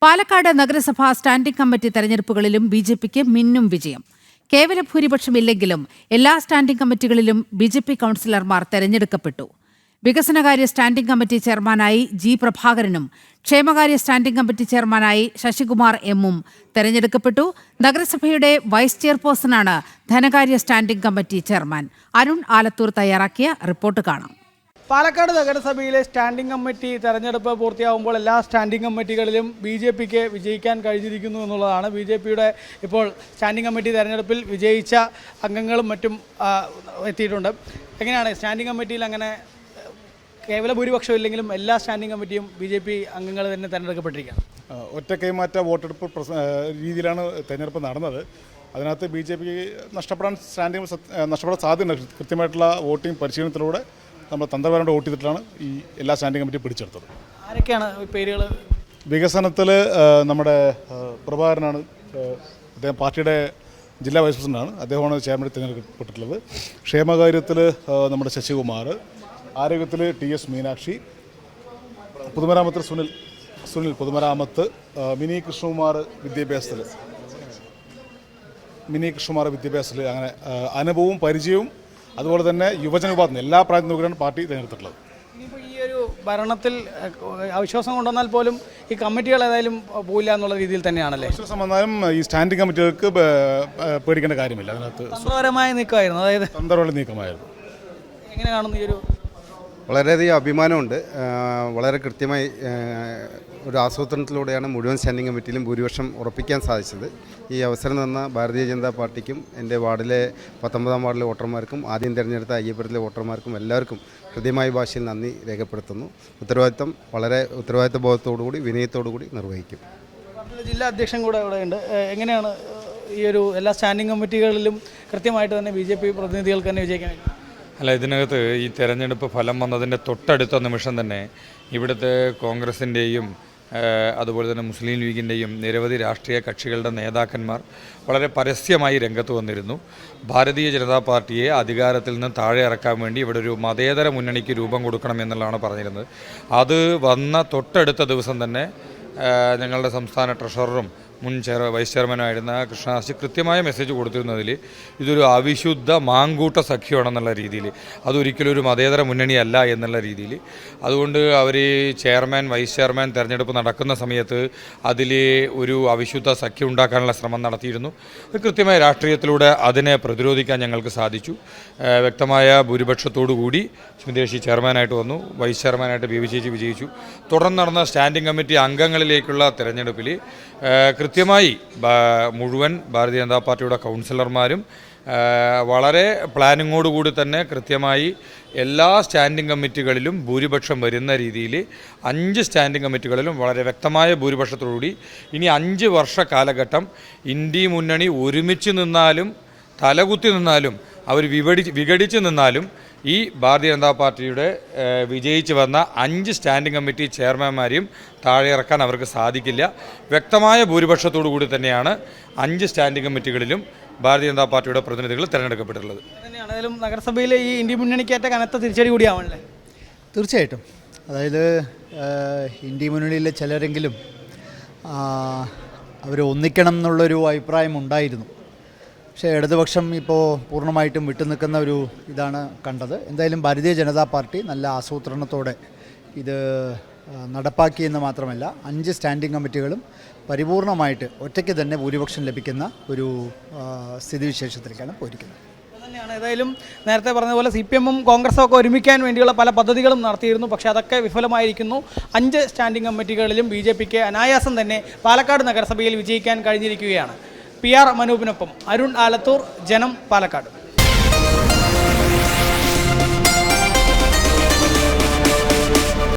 പാലക്കാട് നഗരസഭാ standing committee തെരഞ്ഞെടുപ്പുകളിലും ബിജെപിക്ക് മിന്നും വിജയം. കേവല ഭൂരിപക്ഷമില്ലെങ്കിലും എല്ലാ സ്റ്റാൻഡിംഗ് കമ്മിറ്റികളിലും ബിജെപി കൌൺസിലർമാർ തെരഞ്ഞെടുക്കപ്പെട്ടു. വികസനകാര്യ സ്റ്റാൻഡിംഗ് കമ്മിറ്റി ചെയർമാനായി ജി പ്രഭാകരനും ക്ഷേമകാര്യ സ്റ്റാൻഡിംഗ് കമ്മിറ്റി ചെയർമാനായി ശശികുമാർ എമ്മും തെരഞ്ഞെടുക്കപ്പെട്ടു. നഗരസഭയുടെ വൈസ് ചെയർപേഴ്സണാണ് ധനകാര്യ standing committee chairman. Arun Alathur തയ്യാറാക്കിയ റിപ്പോർട്ട് കാണാം. പാലക്കാട് നഗരസഭയിലെ സ്റ്റാൻഡിംഗ് കമ്മിറ്റി തെരഞ്ഞെടുപ്പ് പൂർത്തിയാകുമ്പോൾ എല്ലാ സ്റ്റാൻഡിംഗ് കമ്മിറ്റികളിലും ബി.ജെ.പിക്ക് വിജയിക്കാൻ കഴിഞ്ഞിരിക്കുന്നു എന്നുള്ളതാണ്. ബി.ജെ.പിയുടെ ഇപ്പോൾ സ്റ്റാൻഡിംഗ് കമ്മിറ്റി തെരഞ്ഞെടുപ്പിൽ വിജയിച്ച അംഗങ്ങളും മറ്റും എത്തിയിട്ടുണ്ട്. എങ്ങനെയാണ് സ്റ്റാൻഡിംഗ് കമ്മിറ്റിയിൽ അങ്ങനെ കേവല ഭൂരിപക്ഷം ഇല്ലെങ്കിലും എല്ലാ സ്റ്റാൻഡിംഗ് കമ്മിറ്റിയും ബി.ജെ.പി അംഗങ്ങൾ തന്നെ തെരഞ്ഞെടുക്കപ്പെട്ടിരിക്കുകയാണ്? ഒറ്റ കൈമാറ്റ വോട്ടെടുപ്പ് രീതിയിലാണ് തെരഞ്ഞെടുപ്പ് നടന്നത്. അതിനകത്ത് ബി.ജെ.പി നഷ്ടപ്പെടാൻ സാധ്യത. കൃത്യമായിട്ടുള്ള വോട്ടിംഗ് പരിശീലനത്തിലൂടെ നമ്മൾ തന്ത്രപരമായിട്ട് വോട്ട് ചെയ്തിട്ടാണ് ഈ എല്ലാ സ്റ്റാൻഡിംഗ് കമ്മിറ്റിയും പിടിച്ചെടുത്തത്. ആരൊക്കെയാണ് പേരുകൾ? വികസനത്തിൽ നമ്മുടെ പ്രഭാകരനാണ്, അദ്ദേഹം പാർട്ടിയുടെ ജില്ലാ വൈസ് പ്രസിഡന്റാണ്, അദ്ദേഹമാണ് ചെയർമാൻ തിരഞ്ഞെടുക്കപ്പെട്ടിട്ടുള്ളത്. ക്ഷേമകാര്യത്തിൽ നമ്മുടെ ശശികുമാർ, ആരോഗ്യത്തിൽ ടി.എസ്. മീനാക്ഷി, പൊതുമരാമത്തിൽ സുനിൽ പൊതുമരാമത്ത്, മിനി കൃഷ്ണകുമാർ വിദ്യാഭ്യാസത്തിൽ അങ്ങനെ അനുഭവവും പരിചയവും അതുപോലെ തന്നെ യുവജന വിഭാഗത്തിൽ എല്ലാ പ്രായത്തിൽ നോക്കിയാണ് പാർട്ടി തിരഞ്ഞെടുത്തിട്ടുള്ളത്. ഇനിയിപ്പോൾ ഈ ഒരു ഭരണത്തിൽ അവിശ്വാസം കൊണ്ടുവന്നാൽ പോലും ഈ കമ്മിറ്റികൾ ഏതായാലും പോയില്ല എന്നുള്ള രീതിയിൽ തന്നെയാണല്ലേ? അവിശ്വാസം വന്നാലും ഈ സ്റ്റാൻഡിംഗ് കമ്മിറ്റികൾക്ക് പേടിക്കേണ്ട കാര്യമില്ല. അതിനകത്ത് തന്ത്രപരമായ നീക്കമായിരുന്നു, അതായത് തന്ത്രപരമായ നീക്കമായിരുന്നു. എങ്ങനെ കാണുന്നു ഈ ഒരു? വളരെയധികം അഭിമാനമുണ്ട്. വളരെ കൃത്യമായി ഒരു ആസൂത്രണത്തിലൂടെയാണ് മുഴുവൻ സ്റ്റാൻഡിംഗ് കമ്മിറ്റിയിലും ഭൂരിപക്ഷം ഉറപ്പിക്കാൻ സാധിച്ചത്. ഈ അവസരം തന്ന ഭാരതീയ ജനതാ പാർട്ടിക്കും എൻ്റെ വാർഡിലെ 19-ാം വാർഡിലെ വോട്ടർമാർക്കും ആദ്യം തിരഞ്ഞെടുത്ത അയ്യപ്പുരത്തിലെ വോട്ടർമാർക്കും എല്ലാവർക്കും ഹൃദ്യമായ ഭാഷയിൽ നന്ദി രേഖപ്പെടുത്തുന്നു. ഉത്തരവാദിത്തം വളരെ ഉത്തരവാദിത്ത ബോധത്തോടുകൂടി വിനയത്തോടുകൂടി നിർവഹിക്കും. ജില്ലാ അധ്യക്ഷൻ കൂടെ ഇവിടെ ഉണ്ട്. എങ്ങനെയാണ് ഈ ഒരു എല്ലാ സ്റ്റാൻഡിംഗ് കമ്മിറ്റികളിലും കൃത്യമായിട്ട് തന്നെ ബി.ജെ.പി പ്രതിനിധികൾക്ക് തന്നെ വിജയിക്കാൻ? അല്ല, ഇതിനകത്ത് ഈ തെരഞ്ഞെടുപ്പ് ഫലം വന്നതിൻ്റെ തൊട്ടടുത്ത നിമിഷം തന്നെ ഇവിടുത്തെ കോൺഗ്രസിൻ്റെയും അതുപോലെ തന്നെ മുസ്ലിം ലീഗിൻ്റെയും നിരവധി രാഷ്ട്രീയ കക്ഷികളുടെ നേതാക്കന്മാർ വളരെ പരസ്യമായി രംഗത്ത് വന്നിരുന്നു. ഭാരതീയ ജനതാ പാർട്ടിയെ അധികാരത്തിൽ നിന്ന് താഴെ ഇറക്കാൻ വേണ്ടി ഇവിടെ ഒരു മതേതര മുന്നണിക്ക് രൂപം കൊടുക്കണമെന്നുള്ളതാണ് പറഞ്ഞിരുന്നത്. അത് വന്ന തൊട്ടടുത്ത ദിവസം തന്നെ ഞങ്ങളുടെ സംസ്ഥാന ട്രഷററും മുൻ വൈസ് ചെയർമാനായിരുന്ന കൃഷ്ണദാസ് കൃത്യമായ മെസ്സേജ് കൊടുത്തിരുന്നതിൽ ഇതൊരു അവിശുദ്ധ മാങ്കൂട്ട സഖ്യമാണെന്നുള്ള രീതിയിൽ, അതൊരിക്കലും ഒരു മതേതര മുന്നണിയല്ല എന്നുള്ള രീതിയിൽ. അതുകൊണ്ട് അവർ ചെയർമാൻ വൈസ് ചെയർമാൻ തെരഞ്ഞെടുപ്പ് നടക്കുന്ന സമയത്ത് അതിൽ ഒരു അവിശുദ്ധ സഖ്യം ഉണ്ടാക്കാനുള്ള ശ്രമം നടത്തിയിരുന്നു. കൃത്യമായ രാഷ്ട്രീയത്തിലൂടെ അതിനെ പ്രതിരോധിക്കാൻ ഞങ്ങൾക്ക് സാധിച്ചു. വ്യക്തമായ ഭൂരിപക്ഷത്തോടു കൂടി സ്മിതേഷി ചെയർമാനായിട്ട് വന്നു, വൈസ് ചെയർമാനായിട്ട് ബി.വി. ചേച്ചി വിജയിച്ചു. തുടർന്ന് നടന്ന സ്റ്റാൻഡിംഗ് കമ്മിറ്റി അംഗങ്ങളിലേക്കുള്ള തെരഞ്ഞെടുപ്പിൽ കൃത്യമായി മുഴുവൻ ഭാരതീയ ജനതാ പാർട്ടിയുടെ കൗൺസിലർമാരും വളരെ പ്ലാനിങ്ങോടുകൂടി തന്നെ കൃത്യമായി എല്ലാ സ്റ്റാൻഡിംഗ് കമ്മിറ്റികളിലും ഭൂരിപക്ഷം വരുന്ന രീതിയിൽ 5 സ്റ്റാൻഡിംഗ് കമ്മിറ്റികളിലും വളരെ വ്യക്തമായ ഭൂരിപക്ഷത്തോടുകൂടി ഇനി 5 വർഷ കാലഘട്ടം ഇന്ത്യ മുന്നണി ഒരുമിച്ച് നിന്നാലും തലകുത്തി നിന്നാലും അവർ വിഘടിച്ച് നിന്നാലും ഈ ഭാരതീയ ജനതാ പാർട്ടിയുടെ വിജയിച്ച് വന്ന 5 സ്റ്റാൻഡിംഗ് കമ്മിറ്റി ചെയർമാൻമാരെയും താഴെ ഇറക്കാൻ അവർക്ക് സാധിക്കില്ല. വ്യക്തമായ ഭൂരിപക്ഷത്തോടു കൂടി തന്നെയാണ് 5 സ്റ്റാൻഡിംഗ് കമ്മിറ്റികളിലും ഭാരതീയ ജനതാ പാർട്ടിയുടെ പ്രതിനിധികൾ തിരഞ്ഞെടുക്കപ്പെട്ടിട്ടുള്ളത്. തന്നെയാണെങ്കിലും നഗരസഭയിലെ ഈ ഇന്ത്യ മുന്നണിക്കേറ്റ കനത്ത തിരിച്ചടി കൂടിയാവണല്ലേ? തീർച്ചയായിട്ടും. അതായത് ഇന്ത്യ മുന്നണിയിലെ ചിലരെങ്കിലും അവർ ഒന്നിക്കണം എന്നുള്ളൊരു അഭിപ്രായം ഉണ്ടായിരുന്നു. പക്ഷേ ഇടതുപക്ഷം ഇപ്പോൾ പൂർണ്ണമായിട്ടും വിട്ടുനിൽക്കുന്ന ഒരു ഇതാണ് കണ്ടത്. എന്തായാലും ഭാരതീയ ജനതാ പാർട്ടി നല്ല ആസൂത്രണത്തോടെ ഇത് നടപ്പാക്കിയെന്ന് മാത്രമല്ല 5 സ്റ്റാൻഡിംഗ് കമ്മിറ്റികളും പരിപൂർണമായിട്ട് ഒറ്റയ്ക്ക് തന്നെ ഭൂരിപക്ഷം ലഭിക്കുന്ന ഒരു സ്ഥിതിവിശേഷത്തിലേക്കാണ് പോയിരിക്കുന്നത്. തന്നെയാണ്. ഏതായാലും നേരത്തെ പറഞ്ഞതുപോലെ CPM-ഉം കോൺഗ്രസും ഒക്കെ ഒരുമിക്കാൻ വേണ്ടിയുള്ള പല പദ്ധതികളും നടത്തിയിരുന്നു. പക്ഷേ അതൊക്കെ വിഫലമായിരിക്കുന്നു. 5 സ്റ്റാൻഡിംഗ് കമ്മിറ്റികളിലും ബി.ജെ.പിക്ക് അനായാസം തന്നെ പാലക്കാട് നഗരസഭയിൽ വിജയിക്കാൻ കഴിഞ്ഞിരിക്കുകയാണ്. PR മനൂപിനൊപ്പം അരുൺ ആലത്തൂർ, ജനം, പാലക്കാട്.